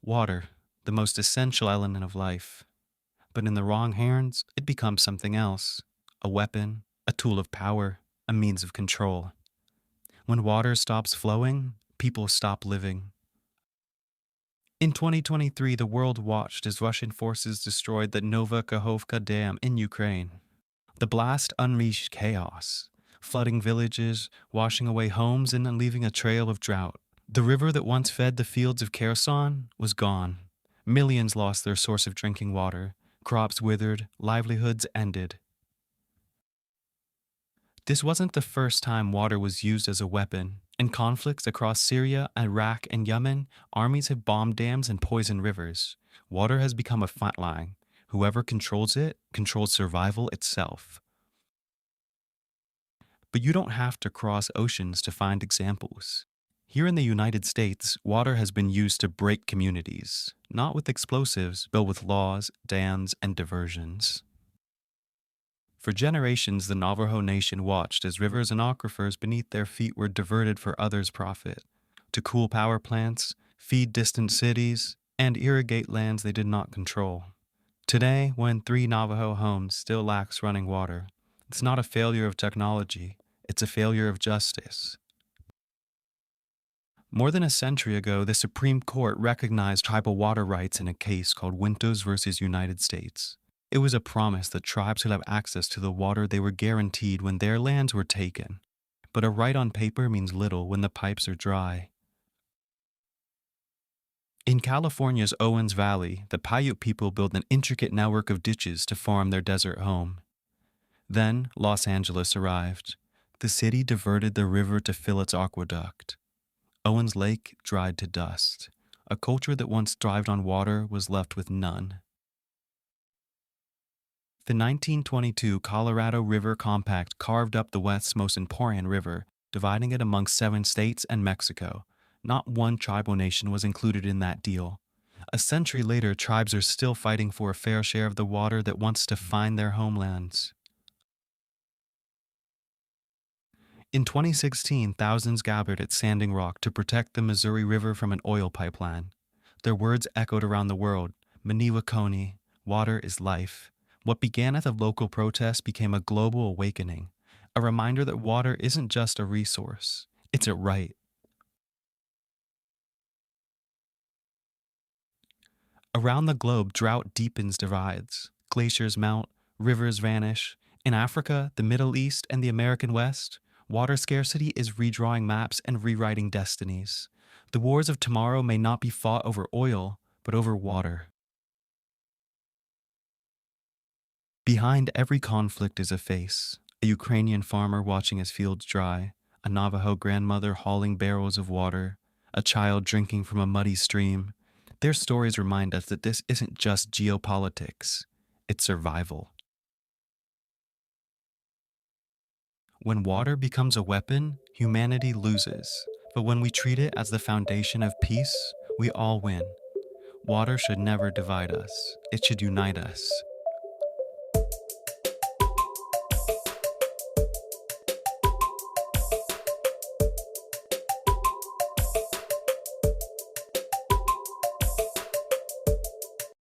Water, the most essential element of life. But in the wrong hands, it becomes something else: a weapon, a tool of power, a means of control. When water stops flowing, people stop living. In 2023, the world watched as Russian forces destroyed the Nova Kakhovka Dam in Ukraine. The blast unleashed chaos, flooding villages, washing away homes, and leaving a trail of drought. The river that once fed the fields of Kherson was gone. Millions lost their source of drinking water. Crops withered, livelihoods ended. This wasn't the first time water was used as a weapon. In conflicts across Syria, Iraq, and Yemen, armies have bombed dams and poisoned rivers. Water has become a front line. Whoever controls it controls survival itself. But you don't have to cross oceans to find examples. Here in the United States, water has been used to break communities, not with explosives, but with laws, dams, and diversions. For generations, the Navajo Nation watched as rivers and aquifers beneath their feet were diverted for others' profit, to cool power plants, feed distant cities, and irrigate lands they did not control. Today, when 3 Navajo homes still lacks running water, it's not a failure of technology, it's a failure of justice. More than a century ago, the Supreme Court recognized tribal water rights in a case called Winters versus United States. It was a promise that tribes could have access to the water they were guaranteed when their lands were taken. But a right on paper means little when the pipes are dry. In California's Owens Valley, the Paiute people built an intricate network of ditches to farm their desert home. Then Los Angeles arrived. The city diverted the river to fill its aqueduct. Owens Lake dried to dust. A culture that once thrived on water was left with none. The 1922 Colorado River Compact carved up the West's most important river, dividing it among 7 states and Mexico. Not one tribal nation was included in that deal. A century later, tribes are still fighting for a fair share of the water that wants to find their homelands. In 2016, thousands gathered at Standing Rock to protect the Missouri River from an oil pipeline. Their words echoed around the world: Maniwakoni, water is life. What began as a local protest became a global awakening, a reminder that water isn't just a resource, it's a right. Around the globe, drought deepens divides. Glaciers melt, rivers vanish. In Africa, the Middle East, and the American West, water scarcity is redrawing maps and rewriting destinies. The wars of tomorrow may not be fought over oil, but over water. Behind every conflict is a face: a Ukrainian farmer watching his fields dry, a Navajo grandmother hauling barrels of water, a child drinking from a muddy stream. Their stories remind us that this isn't just geopolitics, it's survival. When water becomes a weapon, humanity loses. But when we treat it as the foundation of peace, we all win. Water should never divide us, it should unite us.